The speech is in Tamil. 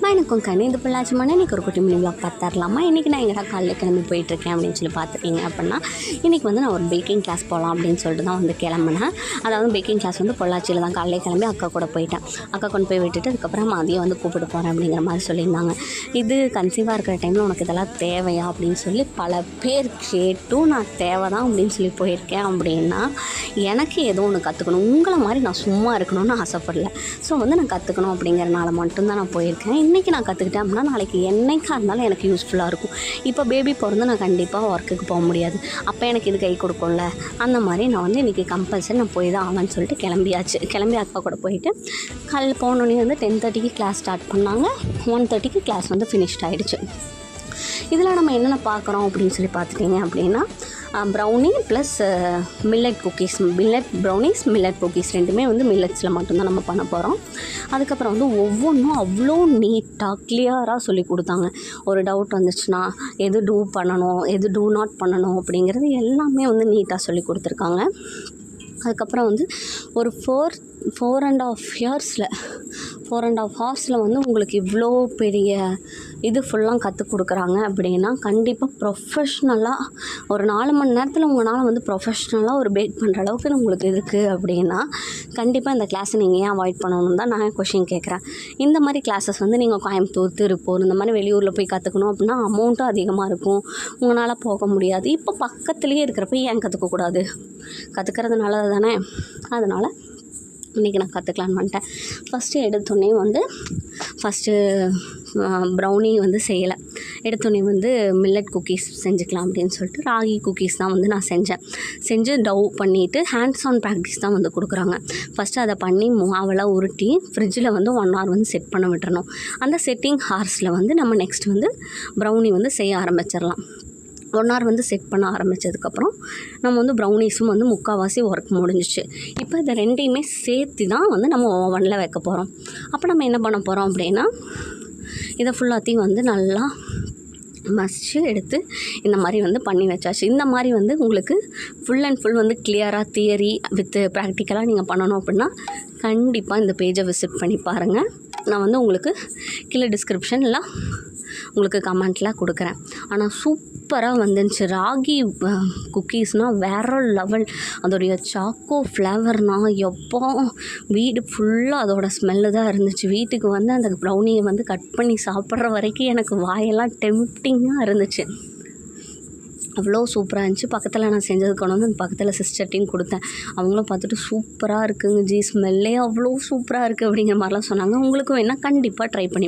வணக்கம் கண்ணு, இது பொள்ளாச்சிமான இன்றைக்கி ஒரு குட்டி மினி விளாக் பார்த்துடலாமா. இன்றைக்கி நான் எங்கடா காலையில் கிளம்பி போயிட்டுருக்கேன் அப்படின்னு சொல்லி பார்த்துருக்கீங்க அப்படின்னா, இன்றைக்கி வந்து நான் ஒரு பேக்கிங் கிளாஸ் போகலாம் அப்படின்னு சொல்லிட்டு தான் வந்து கிளம்புனேன். அதாவது பேக்கிங் கிளாஸ் வந்து பொள்ளாச்சியில் தான் காலையில் கிளம்பி அக்கா கூட போயிட்டேன். அக்கா கொண்டு போய் விட்டுட்டு அதுக்கப்புறம் மதியம் வந்து கூப்பிட்டு போகிறேன் அப்படிங்கிற மாதிரி சொல்லியிருந்தாங்க. இது கன்சீவாக இருக்கிற டைமில் உனக்கு இதெல்லாம் தேவையா அப்படின்னு சொல்லி பல பேர் கேட்டும் நான் தேவை தான் அப்படின்னு சொல்லி போயிருக்கேன். அப்படின்னா எனக்கு ஏதோ ஒன்று கற்றுக்கணும், உங்களை மாதிரி நான் சும்மா இருக்கணும்னு ஆசைப்படல. ஸோ வந்து நான் கற்றுக்கணும் அப்படிங்கிறனால மட்டும்தான் நான் போயிருக்கேன். இன்றைக்கி நான் கற்றுக்கிட்டேன் அப்படின்னா நாளைக்கு என்னைக்காக இருந்தாலும் எனக்கு யூஸ்ஃபுல்லாக இருக்கும். இப்போ பேபி பிறந்து நான் கண்டிப்பாக ஒர்க்குக்கு போக முடியாது, அப்போ எனக்கு இது கை கொடுக்கும்ல. அந்த மாதிரி நான் வந்து இன்றைக்கி கம்பல்சரி நான் போய் தான் ஆகணும்னு சொல்லிட்டு கிளம்பி அக்கா கூட போயிட்டு காலையில் போனோடனே வந்து 10:30க்கு கிளாஸ் ஸ்டார்ட் பண்ணாங்க. 1:30க்கு கிளாஸ் வந்து ஃபினிஷ்ட் ஆகிடுச்சு. இதில் நம்ம என்னென்ன பார்க்குறோம் அப்படின்னு சொல்லி பார்த்துட்டிங்க அப்படின்னா, brownie plus millet cookies, millet brownies, millet cookies ரெண்டுமே வந்து மில்லட்ஸில் மட்டும்தான் நம்ம பண்ண போகிறோம். அதுக்கப்புறம் வந்து ஒவ்வொன்றும் அவ்வளோ நீட்டாக கிளியராக சொல்லி கொடுத்தாங்க. ஒரு டவுட் வந்துச்சுன்னா எது டூ பண்ணணும், எது டூ நாட் பண்ணணும் அப்படிங்கிறது எல்லாமே வந்து நீட்டாக சொல்லி கொடுத்துருக்காங்க. அதுக்கப்புறம் வந்து ஒரு 4.5 ஹவர்ஸில் வந்து உங்களுக்கு இவ்வளோ பெரிய இது ஃபுல்லாக கற்றுக் கொடுக்குறாங்க அப்படின்னா கண்டிப்பாக ப்ரொஃபஷ்னலாக ஒரு 4 மணி நேரத்தில் உங்களால் வந்து ப்ரொஃபஷ்னலாக ஒரு பேக் பண்ணுற அளவுக்கு உங்களுக்கு இருக்குது அப்படின்னா கண்டிப்பாக இந்த கிளாஸை நீங்கள் ஏன் அவாய்ட் பண்ணணும் தான் நான் கொஷின் கேட்குறேன். இந்த மாதிரி கிளாஸஸ் வந்து நீங்கள் கோயம்புத்தூர், திருப்பூர் இந்த மாதிரி வெளியூரில் போய் கற்றுக்கணும் அப்படின்னா அமௌண்ட்டும் அதிகமாக இருக்கும், உங்களால் போக முடியாது. இப்போ பக்கத்துலேயே இருக்கிறப்ப ஏன் கற்றுக்கக்கூடாது? கற்றுக்கிறதுனால தானே. அதனால் இன்றைக்கி நான் கற்றுக்கலான்னு பண்ணிட்டேன். ஃபஸ்ட்டு ப்ரௌனி வந்து செய்யலை. எடுத்தோடனே வந்து மில்லட் குக்கீஸ் செஞ்சுக்கலாம் அப்படின்னு சொல்லிட்டு ராகி குக்கீஸ் தான் வந்து நான் செஞ்சு டவ் பண்ணிவிட்டு ஹேண்ட்ஸ் ஆன் ப்ராக்டிஸ் தான் வந்து கொடுக்குறாங்க. ஃபஸ்ட்டு அதை பண்ணி மாவெல்லாம் உருட்டி ஃப்ரிட்ஜில் வந்து 1 hour வந்து செட் பண்ண விட்டுறணும். அந்த செட்டிங் ஹார்ஸில் வந்து நம்ம நெக்ஸ்ட் வந்து ப்ரௌனி வந்து செய்ய ஆரம்பிச்சிடலாம். 1 hour வந்து செட் பண்ண ஆரம்பித்ததுக்கப்புறம் நம்ம வந்து ப்ரௌனிஸும் வந்து முக்கால்வாசி ஒர்க் முடிஞ்சிச்சு. இப்போ இதை ரெண்டையுமே சேர்த்து தான் வந்து நம்ம ஓவனில் வைக்க போகிறோம். அப்போ நம்ம என்ன பண்ண போகிறோம் அப்படின்னா, இதை ஃபுல்லாத்தையும் வந்து நல்லா மசிச்சு எடுத்து இந்த மாதிரி வந்து பண்ணி வச்சாச்சு. இந்த மாதிரி வந்து உங்களுக்கு ஃபுல் அண்ட் ஃபுல் வந்து கிளியராக தியரி வித் ப்ராக்டிக்கலாக நீங்கள் பண்ணணும் அப்படின்னா கண்டிப்பாக இந்த பேஜை விசிட் பண்ணி பாருங்கள். நான் வந்து உங்களுக்கு கீழே டிஸ்கிரிப்ஷனில் உங்களுக்கு கமெண்ட்டில் கொடுக்குறேன். ஆனால் சூப்பராக வந்துருந்துச்சு. ராகி குக்கீஸ்னால் வேறு லெவல். அதோடைய சாக்கோ ஃப்ளேவர்னால் எப்போ வீடு ஃபுல்லாக அதோடய ஸ்மெல்லு தான் இருந்துச்சு. வீட்டுக்கு வந்து அந்த ப்ரௌனியை வந்து கட் பண்ணி சாப்பிட்ற வரைக்கும் எனக்கு வாயெல்லாம் டெம்ப்டிங்காக இருந்துச்சு. அவ்வளோ சூப்பராக இருந்துச்சு. பக்கத்தில் நான் செஞ்சது கொண்டு வந்து அந்த பக்கத்தில் சிஸ்டர்ட்டையும் கொடுத்தேன். அவங்களும் பார்த்துட்டு சூப்பராக இருக்குங்க ஜி, ஸ்மெல்லே அவ்வளோ சூப்பராக இருக்குது அப்படிங்கிற மாதிரிலாம் சொன்னாங்க. உங்களுக்கும் வேணால் கண்டிப்பாக ட்ரை பண்ணி